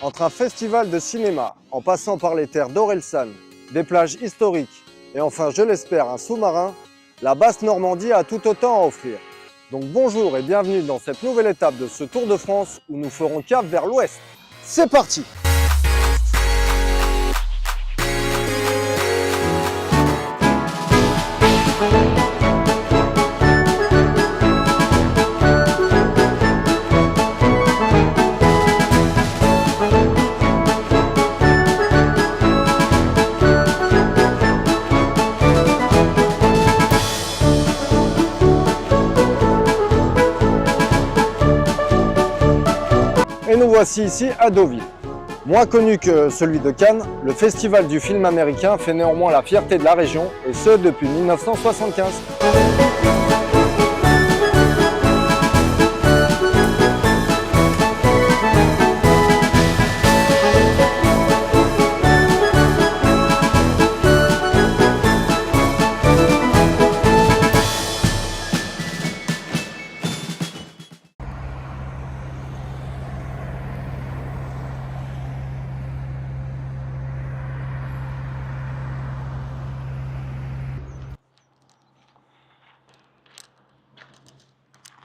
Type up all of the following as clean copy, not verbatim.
Entre un festival de cinéma, en passant par les terres d'Orelsan, des plages historiques et enfin, je l'espère, un sous-marin, la Basse-Normandie a tout autant à offrir. Donc bonjour et bienvenue dans cette nouvelle étape de ce Tour de France où nous ferons cap vers l'ouest. C'est parti! Et nous voici ici à Deauville. Moins connu que celui de Cannes, le festival du film américain fait néanmoins la fierté de la région, et ce depuis 1975.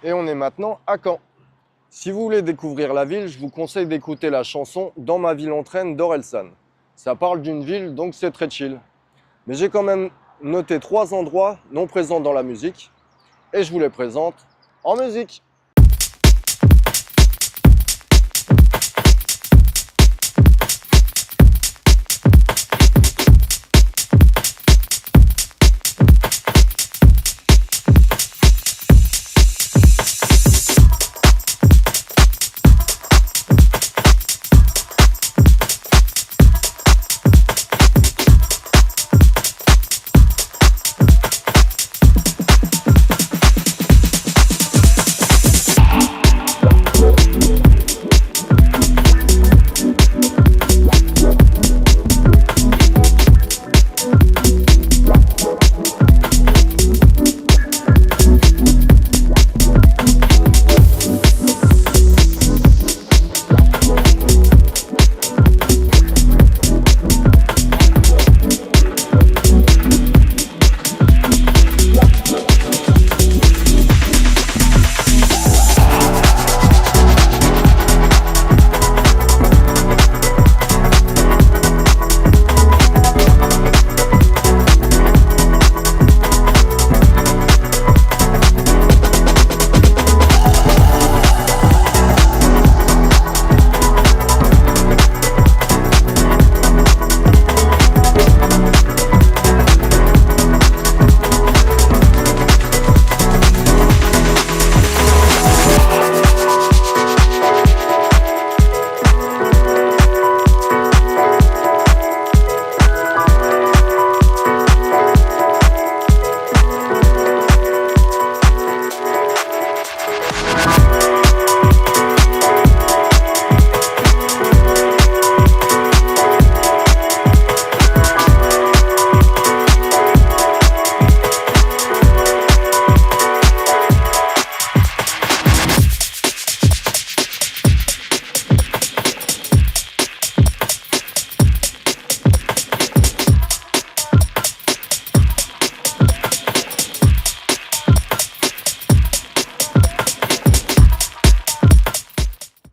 Et on est maintenant à Caen. Si vous voulez découvrir la ville, je vous conseille d'écouter la chanson « Dans ma ville on traîne » d'Orelsan. Ça parle d'une ville, donc c'est très chill. Mais j'ai quand même noté 3 endroits non présents dans la musique, et je vous les présente en musique.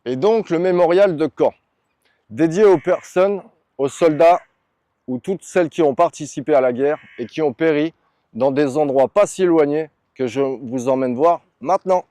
Et donc le mémorial de Caen, dédié aux personnes, aux soldats ou toutes celles qui ont participé à la guerre et qui ont péri dans des endroits pas si éloignés que je vous emmène voir maintenant.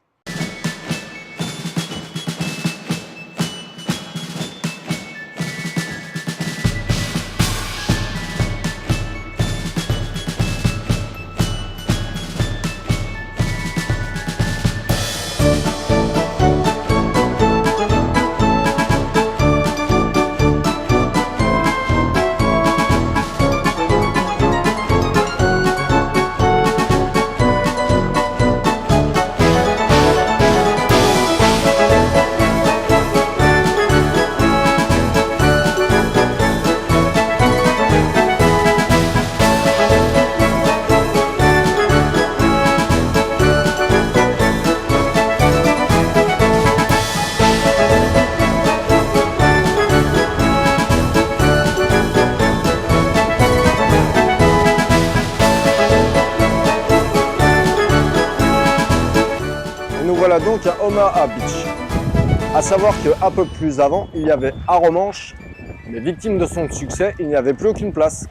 voilà donc à Omaha Beach. A savoir qu'un peu plus avant, il y avait Arromanches, mais victime de son succès, il n'y avait plus aucune place.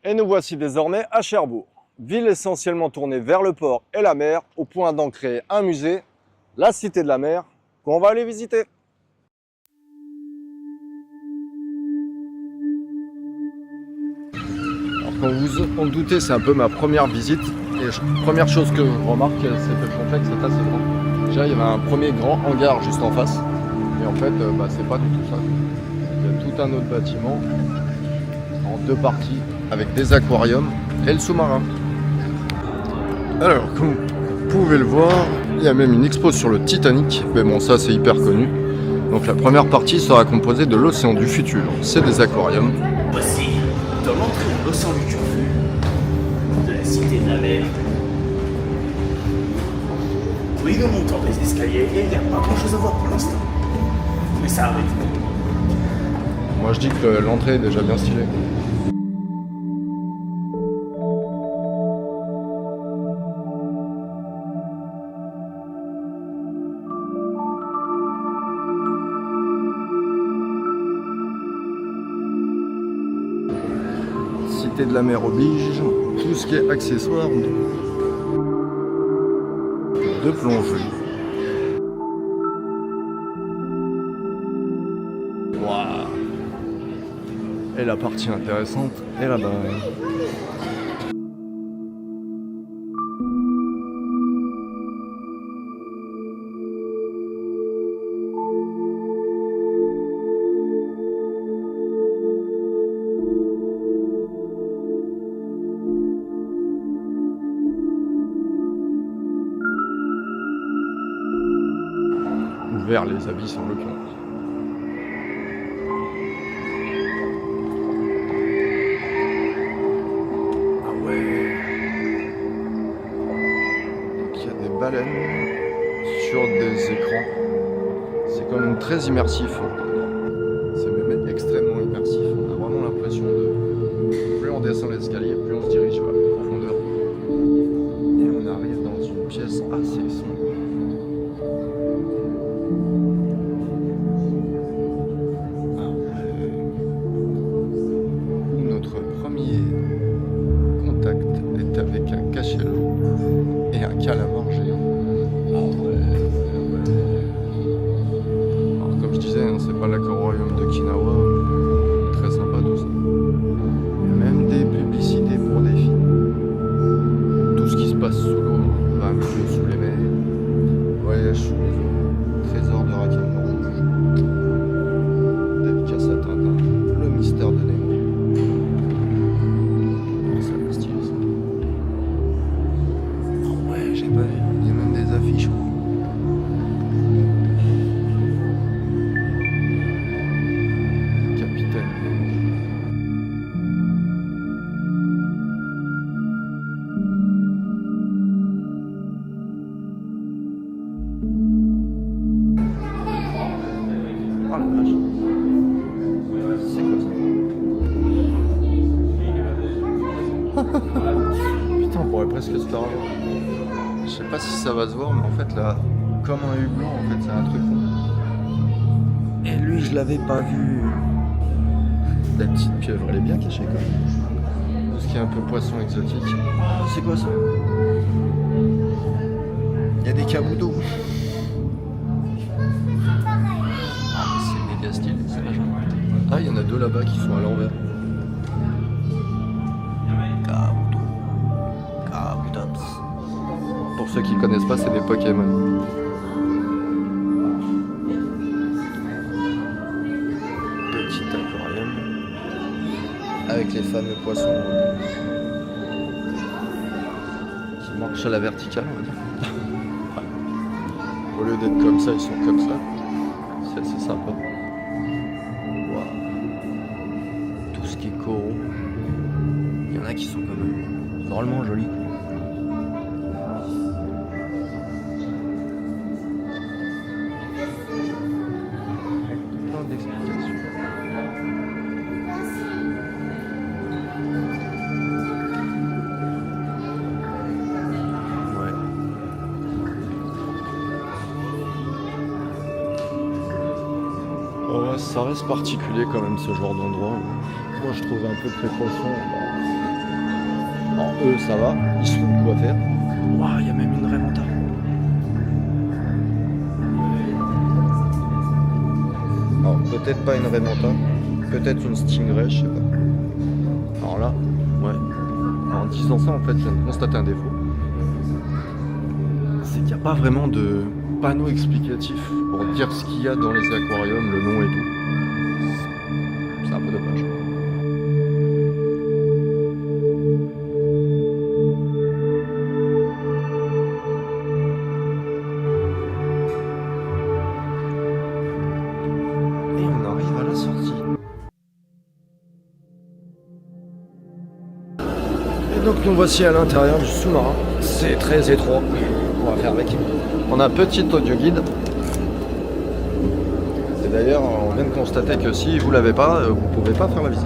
Et nous voici désormais à Cherbourg, ville essentiellement tournée vers le port et la mer, au point d'en créer un musée, la Cité de la Mer, qu'on va aller visiter. Alors comme vous en doutez, c'est un peu ma première visite, et la première chose que je remarque, c'est que le complexe est assez grand. Déjà, il y avait un premier grand hangar juste en face, et en fait, c'est pas du tout ça. Il y a tout un autre bâtiment, en deux parties, avec des aquariums et le sous-marin. Alors, comme vous pouvez le voir, il y a même une expo sur le Titanic, mais bon, ça c'est hyper connu. Donc la première partie sera composée de l'océan du futur, c'est des aquariums. Voici, dans l'entrée de l'océan du turfu, de la Cité de la Mer. Oui, nous montons les escaliers et il n'y a pas grand chose à voir pour l'instant. Mais ça arrive. Moi je dis que l'entrée est déjà bien stylée. Cité de la Mer oblige, tout ce qui est accessoires de plongée. Waouh. Et la partie intéressante est là-bas. Vers les abysses en l'occurrence. Ah ouais. Donc il y a des baleines sur des écrans. C'est quand même très immersif. C'est même extrêmement immersif. On a vraiment l'impression de... Plus on descend l'escalier, plus on se dirige vers la profondeur. Et on arrive dans une pièce assez sombre. Avec un cachalot et un calamar géant. Ah ouais. Alors comme je disais, hein, c'est pas l'aquarium de Kinawa, très sympa tout ça. Il y a même des publicités pour des films. Tout ce qui se passe sous l'eau, 20 minutes sous les mers, voyage sous les eaux, trésor de Raquel Rouge, dédicace à Tintin, le mystère de Nemo. Il y a même des affiches. Capitaine. Oh la vache. C'est quoi ça? Putain, on pourrait presque se faire avoir. Je sais pas si ça va se voir, mais en fait là, comme un hublot, en fait c'est un truc rond. Et lui, je l'avais pas vu. La petite pieuvre, elle est bien cachée quand même. Tout ce qui est un peu poisson exotique. Oh, c'est quoi ça? Il y a des cabots d'eau. Ah, mais c'est méga stylé, c'est vachement. Ah, il y en a deux là-bas qui sont à l'envers. Kabutops. Pour ceux qui connaissent pas, c'est des Pokémon. Petit aquarium avec les fameux poissons qui marchent à la verticale, on va dire. Au lieu d'être comme ça, ils sont comme ça. C'est assez sympa. Wow. Tout ce qui est coraux. Il y en a qui sont quand même drôlement jolis. Plein d'explications. Ouais, ça reste particulier quand même ce genre d'endroit. Moi je trouve un peu de précaution. Alors, eux ça va, ils savent quoi faire. Waouh, il y a même une raie-manta. Alors peut-être pas une raie-manta, peut-être une stingray, je sais pas. Alors là, ouais. En disant ça en fait, je viens de constater un défaut. C'est qu'il n'y a pas vraiment de panneau explicatif pour dire ce qu'il y a dans les aquariums, le nom et tout. C'est un peu dommage. Et on arrive à la sortie. Et donc nous voici à l'intérieur du sous-marin. C'est très étroit. On va faire avec. On a un petit audio guide. Et d'ailleurs, on vient de constater que si vous l'avez pas, vous pouvez pas faire la visite.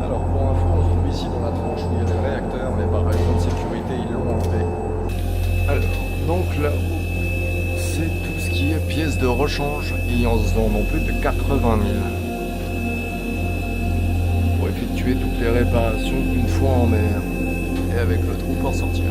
Alors pour info, on se trouve ici dans la tranche où il y a des réacteurs, mais par raison de sécurité, ils l'ont enlevé. Alors, donc là-haut, c'est tout ce qui est pièces de rechange. Ils en vendent plus de 80 000. Pour effectuer toutes les réparations une fois en mer. Et avec le trou pour sortir.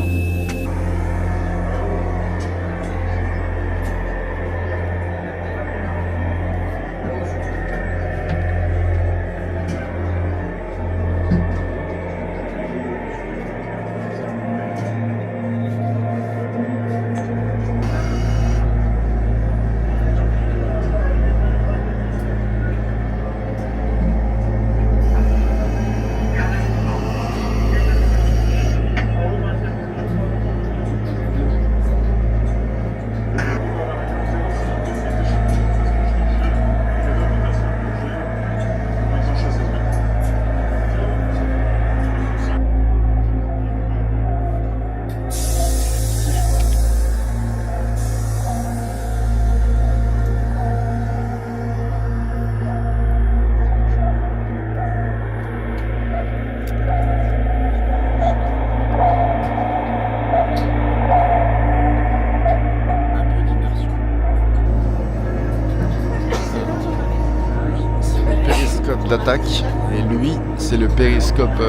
D'attaque, et lui c'est le périscope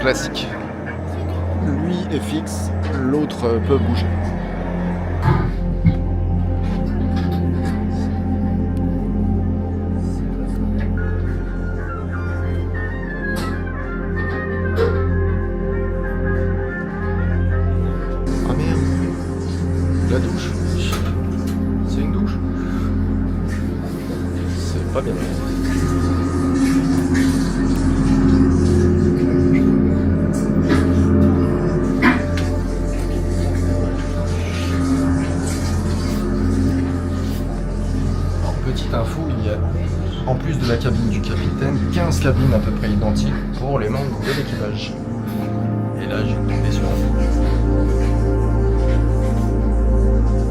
classique. Lui est fixe, l'autre peut bouger. Ah merde, la douche, c'est une douche, c'est pas bien. Petite info, il y a, en plus de la cabine du capitaine, 15 cabines à peu près identiques pour les membres de l'équipage. Et là, j'ai tombé sur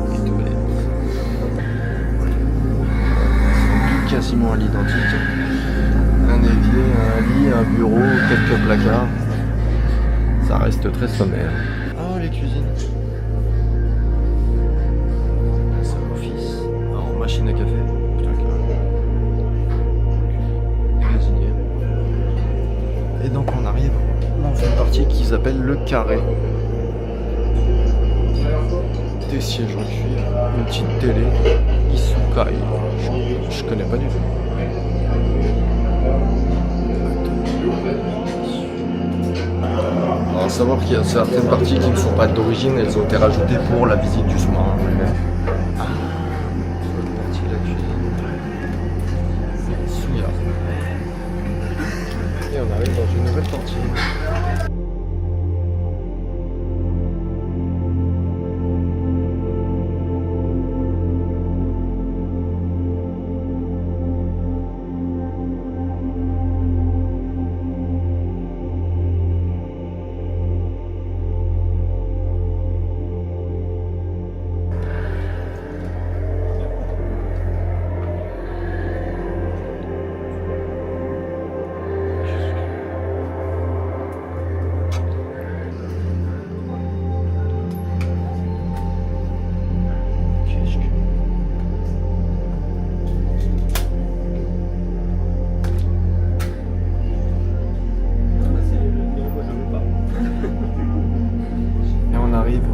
les toilettes. Quasiment à l'identique. Un évier, un lit, un bureau, quelques placards. Ça reste très sommaire. Oh, les cuisines. Un office. Oh, machine à café. Putain, cuisinier. Et donc on arrive dans une partie qu'ils appellent le carré. Des sièges en cuir, une petite télé, Isukai. Je connais pas du tout. Alors, à savoir qu'il y a certaines parties qui ne sont pas d'origine, elles ont été rajoutées pour la visite du sous-marin. Ah, cette partie de la cuisine. Souya. Et on arrive dans une nouvelle partie.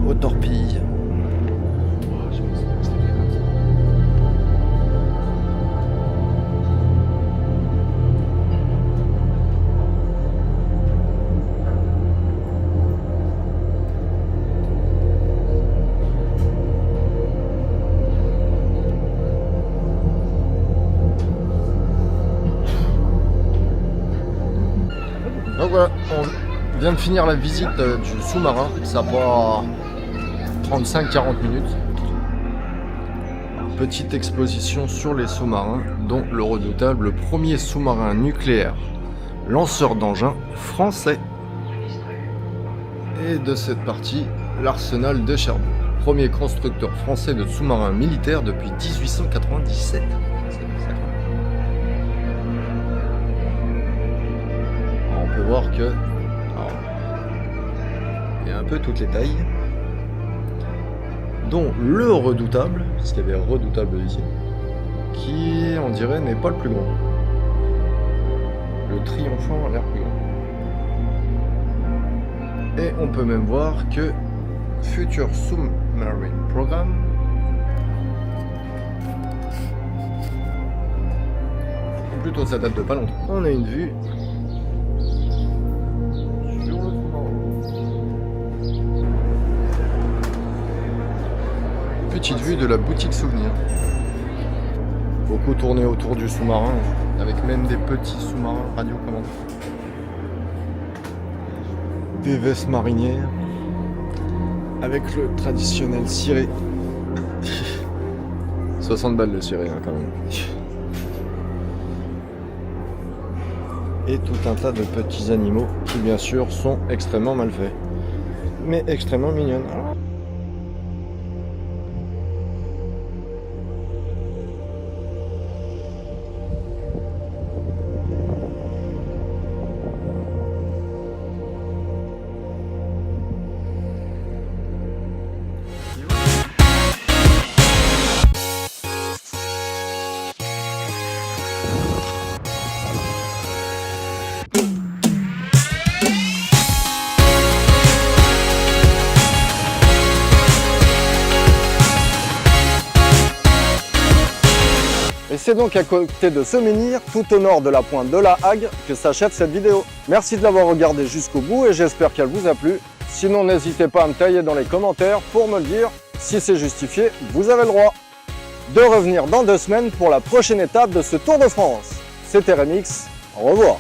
Aux torpilles. Donc voilà, on vient de finir la visite du sous-marin. Ça va 35-40 minutes. Petite exposition sur les sous-marins, dont le redoutable premier sous-marin nucléaire lanceur d'engins français. Et de cette partie, l'arsenal de Cherbourg, premier constructeur français de sous-marins militaires depuis 1897. On peut voir que il y a un peu toutes les tailles, dont le redoutable, parce qu'il y avait redoutable ici, qui, on dirait, n'est pas le plus grand. Le triomphant a l'air plus grand. Et on peut même voir que Future Submarine Program ou plutôt ça date de pas longtemps. On a une vue sur le sous-marin. Petite vue de la boutique souvenir. Beaucoup tourné autour du sous-marin, avec même des petits sous-marins radiocommandés. Des vestes marinières, avec le traditionnel ciré. 60 balles le ciré, hein, quand même. Et tout un tas de petits animaux qui, bien sûr, sont extrêmement mal faits, mais extrêmement mignonnes. Alors, et c'est donc à côté de ce menhir, tout au nord de la pointe de la Hague, que s'achève cette vidéo. Merci de l'avoir regardé jusqu'au bout et j'espère qu'elle vous a plu. Sinon, n'hésitez pas à me tailler dans les commentaires pour me le dire. Si c'est justifié, vous avez le droit de revenir dans 2 semaines pour la prochaine étape de ce Tour de France. C'était Remix, au revoir.